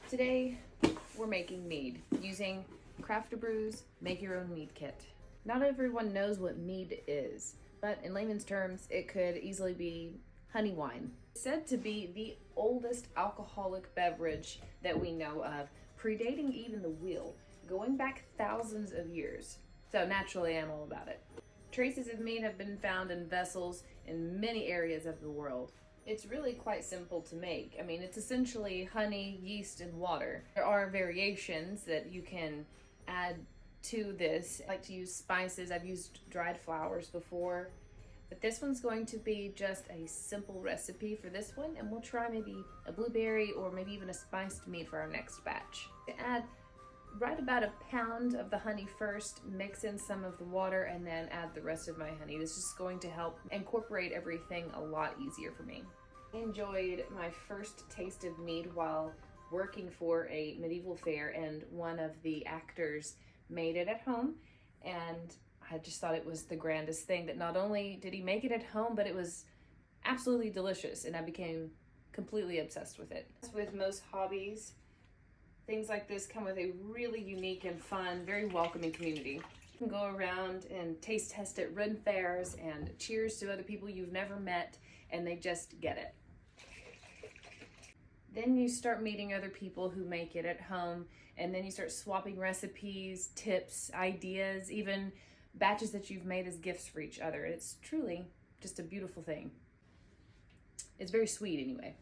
Today, we're making mead using Crafter Brew's Make Your Own Mead Kit. Not everyone knows what mead is, but in layman's terms, it could easily be honey wine. It's said to be the oldest alcoholic beverage that we know of, predating even the wheel, going back thousands of years. So naturally, I'm all about it. Traces of mead have been found in vessels in many areas of the world. It's really quite simple to make. I mean, it's essentially honey, yeast, and water. There are variations that you can add to this. I like to use spices. I've used dried flowers before, but this one's going to be just a simple recipe for this one, and we'll try maybe a blueberry or maybe even a spiced mead for our next batch. To add right about a pound of the honey first, mix in some of the water, and then add the rest of my honey. This is going to help incorporate everything a lot easier for me. I enjoyed my first taste of mead while working for a medieval fair, and one of the actors made it at home, and I just thought it was the grandest thing that not only did he make it at home, but it was absolutely delicious, and I became completely obsessed with it. As with most hobbies, things like this come with a really unique and fun, very welcoming community. You can go around and taste test at run fairs and cheers to other people you've never met, and they just get it. Then you start meeting other people who make it at home, and then you start swapping recipes, tips, ideas, even batches that you've made as gifts for each other. It's truly just a beautiful thing. It's very sweet anyway.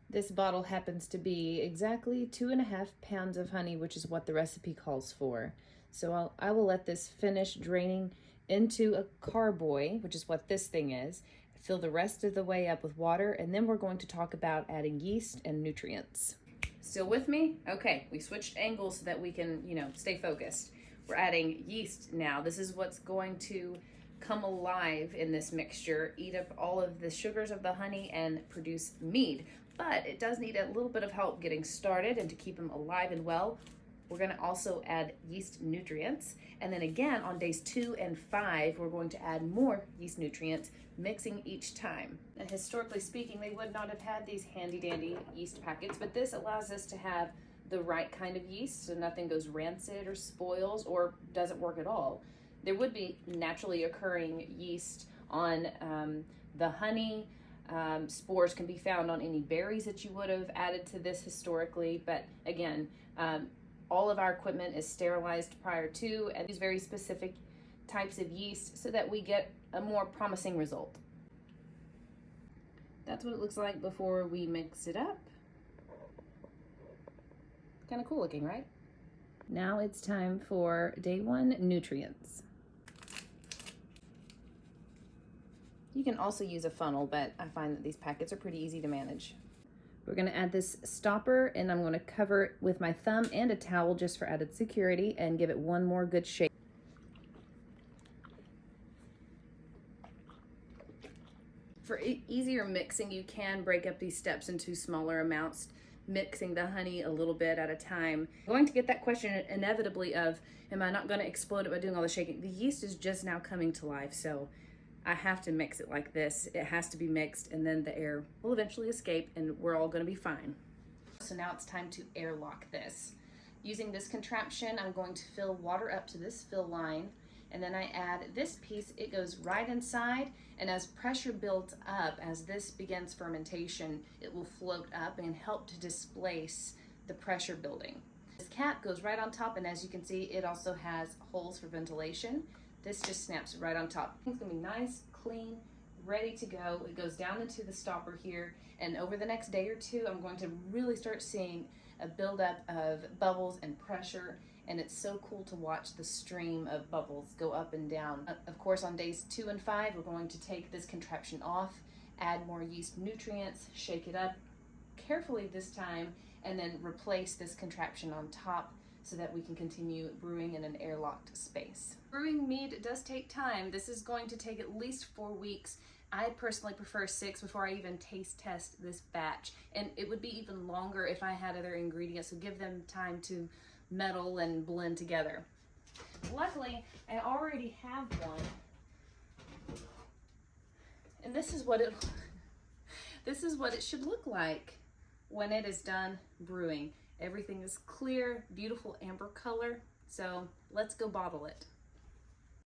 This bottle happens to be exactly 2.5 pounds of honey, which is what the recipe calls for. So I will let this finish draining into a carboy, which is what this thing is. Fill the rest of the way up with water, and then we're going to talk about adding yeast and nutrients. Still with me? Okay, we switched angles so that we can, stay focused. We're adding yeast now. This is what's going to come alive in this mixture, eat up all of the sugars of the honey, and produce mead. But it does need a little bit of help getting started, and to keep them alive and well, we're going to also add yeast nutrients. And then again, on days 2 and 5, we're going to add more yeast nutrients, mixing each time. And historically speaking, they would not have had these handy dandy yeast packets, but this allows us to have the right kind of yeast so nothing goes rancid or spoils or doesn't work at all. There would be naturally occurring yeast on the honey. Spores can be found on any berries that you would have added to this historically, but again, all of our equipment is sterilized prior to, and these very specific types of yeast so that we get a more promising result. That's what it looks like before we mix it up. Kind of cool looking, right? Now it's time for day 1 nutrients. You can also use a funnel, but I find that these packets are pretty easy to manage. We're going to add this stopper, and I'm going to cover it with my thumb and a towel just for added security, and give it one more good shake. For easier mixing, you can break up these steps into smaller amounts, mixing the honey a little bit at a time. I'm going to get that question inevitably of, am I not going to explode it by doing all the shaking? The yeast is just now coming to life, so I have to mix it like this. It has to be mixed, and then the air will eventually escape, and we're all going to be fine. So now it's time to airlock this. Using this contraption, I'm going to fill water up to this fill line, and then I add this piece. It goes right inside, and as pressure builds up, as this begins fermentation, it will float up and help to displace the pressure building. This cap goes right on top, and as you can see, it also has holes for ventilation. This just snaps right on top. It's gonna be nice, clean, ready to go. It goes down into the stopper here, and over the next day or 2, I'm going to really start seeing a buildup of bubbles and pressure, and it's so cool to watch the stream of bubbles go up and down. Of course, on days 2 and 5, we're going to take this contraption off, add more yeast nutrients, shake it up carefully this time, and then replace this contraption on top so that we can continue brewing in an airlocked space. Brewing mead does take time. This is going to take at least 4 weeks. I personally prefer 6 before I even taste test this batch, and it would be even longer if I had other ingredients, so give them time to meddle and blend together. Luckily, I already have one, and this is what it should look like when it is done brewing. Everything is clear, beautiful amber color. So let's go bottle it.